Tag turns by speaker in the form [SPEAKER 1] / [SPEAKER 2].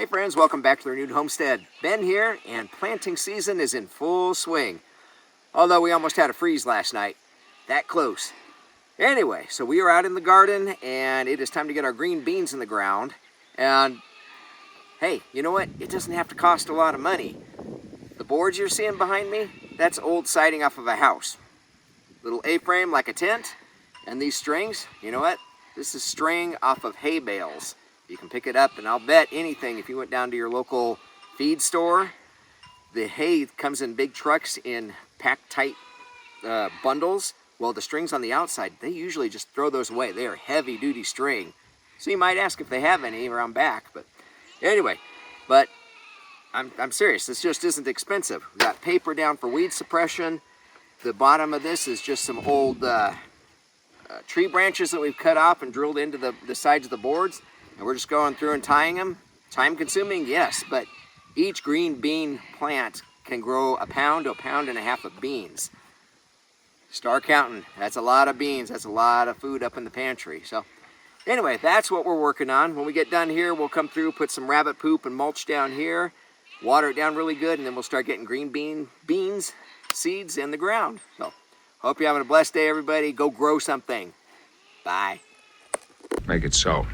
[SPEAKER 1] Hey friends, welcome back to the Renewed Homestead. Ben here, and planting season is in full swing. Although we almost had a freeze last night. That close. Anyway, so we are out in the garden, and it is time to get our green beans in the ground. And hey, you know what? It doesn't have to cost a lot of money. The boards you're seeing behind me, that's old siding off of a house. Little A-frame like a tent. And these strings, you know what? This is string off of hay bales. You can pick it up, and I'll bet anything, if you went down to your local feed store, the hay comes in big trucks in packed tight bundles. Well, the strings on the outside, they usually just throw those away. They are heavy duty string. So you might ask if they have any around back, but anyway, I'm serious. This just isn't expensive. We've got paper down for weed suppression. The bottom of this is just some old tree branches that we've cut off and drilled into the sides of the boards. And we're just going through and tying them. Time consuming, yes, but each green bean plant can grow a pound to a pound and a half of beans. Start counting. That's a lot of beans. That's a lot of food up in the pantry. So anyway, that's what we're working on. When we get done here, we'll come through, put some rabbit poop and mulch down here, water it down really good, and then we'll start getting green beans seeds in the ground. So hope you're having a blessed day, everybody. Go grow something. Bye.
[SPEAKER 2] Make it so.